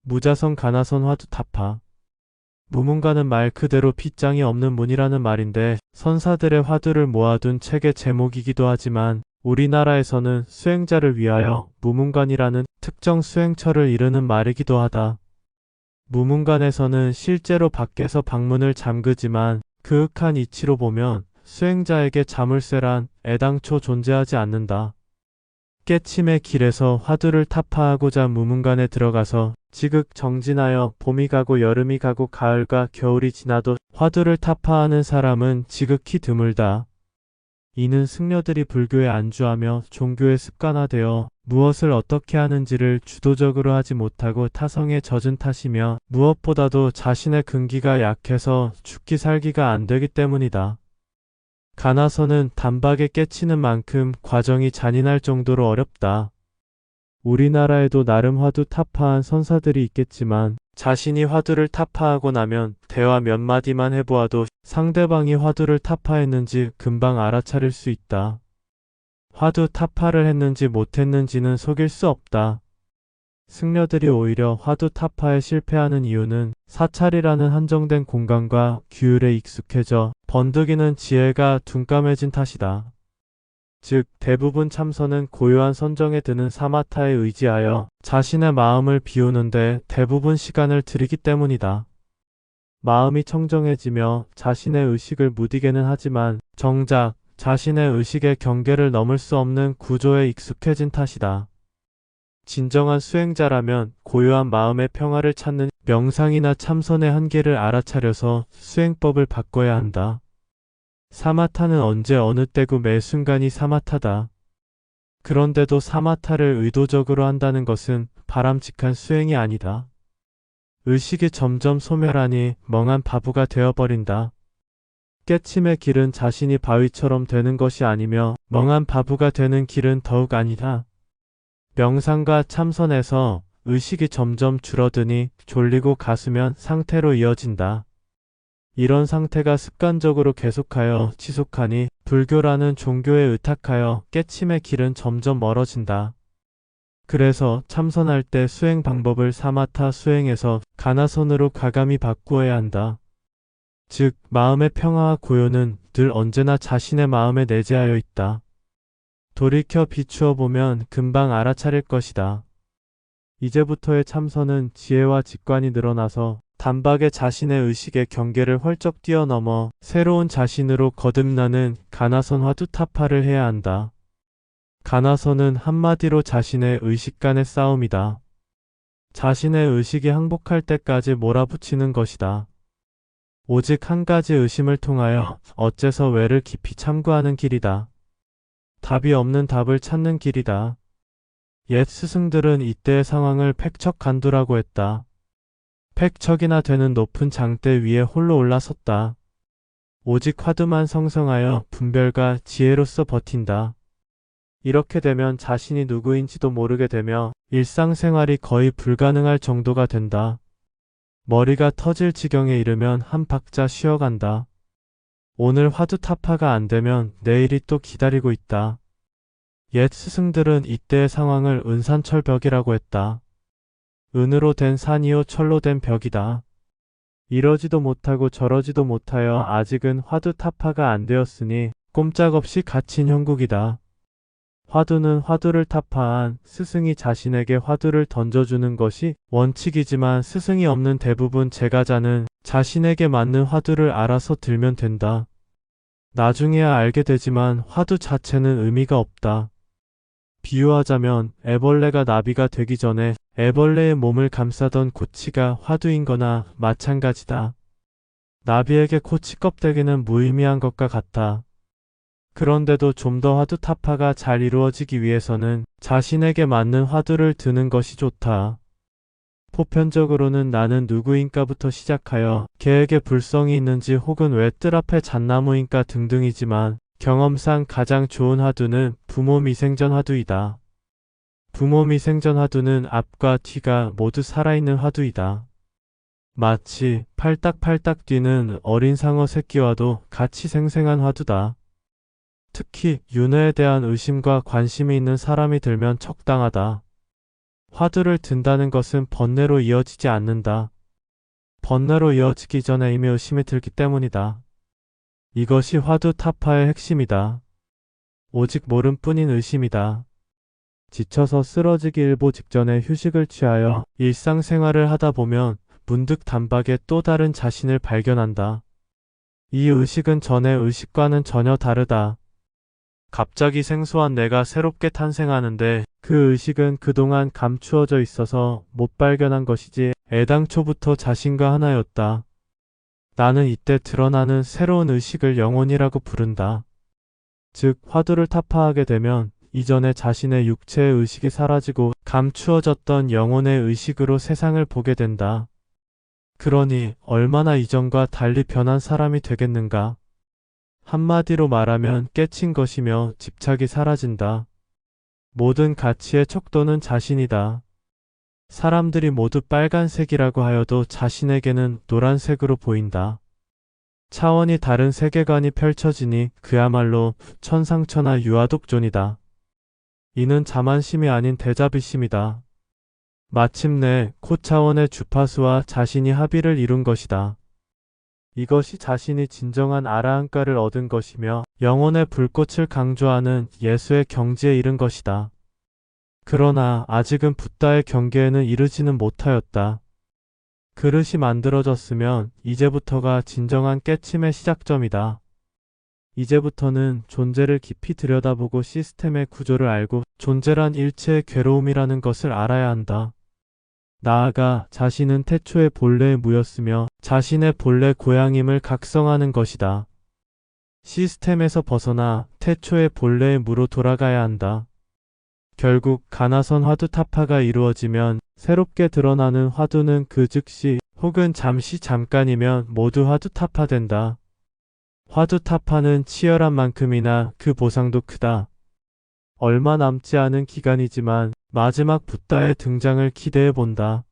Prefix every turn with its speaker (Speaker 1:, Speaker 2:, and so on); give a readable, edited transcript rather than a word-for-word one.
Speaker 1: 무자성 가나선 화두 타파. 무문가는 말 그대로 빗장이 없는 문이라는 말인데 선사들의 화두를 모아둔 책의 제목이기도 하지만 우리나라에서는 수행자를 위하여 무문관이라는 특정 수행처를 이르는 말이기도 하다. 무문관에서는 실제로 밖에서 방문을 잠그지만 그윽한 이치로 보면 수행자에게 자물쇠란 애당초 존재하지 않는다. 깨침의 길에서 화두를 타파하고자 무문관에 들어가서 지극 정진하여 봄이 가고 여름이 가고 가을과 겨울이 지나도 화두를 타파하는 사람은 지극히 드물다. 이는 승려들이 불교에 안주하며 종교에 습관화되어 무엇을 어떻게 하는지를 주도적으로 하지 못하고 타성에 젖은 탓이며 무엇보다도 자신의 근기가 약해서 죽기 살기가 안 되기 때문이다. 가나서는 단박에 깨치는 만큼 과정이 잔인할 정도로 어렵다. 우리나라에도 나름 화두 타파한 선사들이 있겠지만 자신이 화두를 타파하고 나면 대화 몇 마디만 해보아도 상대방이 화두를 타파했는지 금방 알아차릴 수 있다. 화두 타파를 했는지 못했는지는 속일 수 없다. 승려들이 오히려 화두 타파에 실패하는 이유는 사찰이라는 한정된 공간과 규율에 익숙해져 번득이는 지혜가 둔감해진 탓이다. 즉 대부분 참선은 고요한 선정에 드는 사마타에 의지하여 자신의 마음을 비우는데 대부분 시간을 들이기 때문이다. 마음이 청정해지며 자신의 의식을 무디게는 하지만 정작 자신의 의식의 경계를 넘을 수 없는 구조에 익숙해진 탓이다. 진정한 수행자라면 고요한 마음의 평화를 찾는 명상이나 참선의 한계를 알아차려서 수행법을 바꿔야 한다. 사마타는 언제 어느 때고 매 순간이 사마타다. 그런데도 사마타를 의도적으로 한다는 것은 바람직한 수행이 아니다. 의식이 점점 소멸하니 멍한 바보가 되어버린다. 깨침의 길은 자신이 바위처럼 되는 것이 아니며 멍한 바보가 되는 길은 더욱 아니다. 명상과 참선에서 의식이 점점 줄어드니 졸리고 가수면 상태로 이어진다. 이런 상태가 습관적으로 계속하여 지속하니 불교라는 종교에 의탁하여 깨침의 길은 점점 멀어진다. 그래서 참선할 때 수행 방법을 사마타 수행에서 가나선으로 가감히 바꾸어야 한다. 즉 마음의 평화와 고요는 늘 언제나 자신의 마음에 내재하여 있다. 돌이켜 비추어 보면 금방 알아차릴 것이다. 이제부터의 참선은 지혜와 직관이 늘어나서 단박에 자신의 의식의 경계를 헐쩍 뛰어넘어 새로운 자신으로 거듭나는 가나선 화두 타파를 해야 한다. 가나선은 한마디로 자신의 의식 간의 싸움이다. 자신의 의식이 항복할 때까지 몰아붙이는 것이다. 오직 한 가지 의심을 통하여 어째서 왜를 깊이 참고하는 길이다. 답이 없는 답을 찾는 길이다. 옛 스승들은 이때의 상황을 팩척간두라고 했다. 팩척이나 되는 높은 장대 위에 홀로 올라섰다. 오직 화두만 성성하여 분별과 지혜로서 버틴다. 이렇게 되면 자신이 누구인지도 모르게 되며 일상생활이 거의 불가능할 정도가 된다. 머리가 터질 지경에 이르면 한 박자 쉬어간다. 오늘 화두 타파가 안 되면 내일이 또 기다리고 있다. 옛 스승들은 이때의 상황을 은산철벽이라고 했다. 은으로 된 산이요 철로 된 벽이다. 이러지도 못하고 저러지도 못하여 아직은 화두 타파가 안 되었으니 꼼짝없이 갇힌 형국이다. 화두는 화두를 타파한 스승이 자신에게 화두를 던져주는 것이 원칙이지만 스승이 없는 대부분 제가자는 자신에게 맞는 화두를 알아서 들면 된다. 나중에야 알게 되지만 화두 자체는 의미가 없다. 비유하자면 애벌레가 나비가 되기 전에 애벌레의 몸을 감싸던 코치가 화두인 거나 마찬가지다. 나비에게 코치 껍데기는 무의미한 것과 같다. 그런데도 좀 더 화두 타파가 잘 이루어지기 위해서는 자신에게 맞는 화두를 드는 것이 좋다. 보편적으로는 나는 누구인가부터 시작하여 개에게 불성이 있는지 혹은 왜 뜰 앞에 잣나무인가 등등이지만 경험상 가장 좋은 화두는 부모 미생전 화두이다. 부모 미생전 화두는 앞과 뒤가 모두 살아있는 화두이다. 마치 팔딱팔딱 뛰는 어린 상어 새끼와도 같이 생생한 화두다. 특히 윤회에 대한 의심과 관심이 있는 사람이 들면 적당하다. 화두를 든다는 것은 번뇌로 이어지지 않는다. 번뇌로 이어지기 전에 이미 의심이 들기 때문이다. 이것이 화두 타파의 핵심이다. 오직 모름뿐인 의심이다. 지쳐서 쓰러지기 일보 직전에 휴식을 취하여 일상생활을 하다 보면 문득 단박에 또 다른 자신을 발견한다. 이 의식은 전의 의식과는 전혀 다르다. 갑자기 생소한 내가 새롭게 탄생하는데 그 의식은 그동안 감추어져 있어서 못 발견한 것이지 애당초부터 자신과 하나였다. 나는 이때 드러나는 새로운 의식을 영혼이라고 부른다. 즉 화두를 타파하게 되면 이전에 자신의 육체의 의식이 사라지고 감추어졌던 영혼의 의식으로 세상을 보게 된다. 그러니 얼마나 이전과 달리 변한 사람이 되겠는가? 한마디로 말하면 깨친 것이며 집착이 사라진다. 모든 가치의 척도는 자신이다. 사람들이 모두 빨간색이라고 하여도 자신에게는 노란색으로 보인다. 차원이 다른 세계관이 펼쳐지니 그야말로 천상천하 유아독존이다. 이는 자만심이 아닌 대자비심이다. 마침내 코차원의 주파수와 자신이 합의를 이룬 것이다. 이것이 자신이 진정한 아라한가를 얻은 것이며 영혼의 불꽃을 강조하는 예수의 경지에 이른 것이다. 그러나 아직은 붓다의 경계에는 이르지는 못하였다. 그릇이 만들어졌으면 이제부터가 진정한 깨침의 시작점이다. 이제부터는 존재를 깊이 들여다보고 시스템의 구조를 알고 존재란 일체의 괴로움이라는 것을 알아야 한다. 나아가 자신은 태초의 본래의 무였으며 자신의 본래 고향임을 각성하는 것이다. 시스템에서 벗어나 태초의 본래의 무로 돌아가야 한다. 결국 가나선 화두 타파가 이루어지면 새롭게 드러나는 화두는 그 즉시 혹은 잠시 잠깐이면 모두 화두 타파된다. 화두 타파는 치열한 만큼이나 그 보상도 크다. 얼마 남지 않은 기간이지만 마지막 붓다의 등장을 기대해 본다.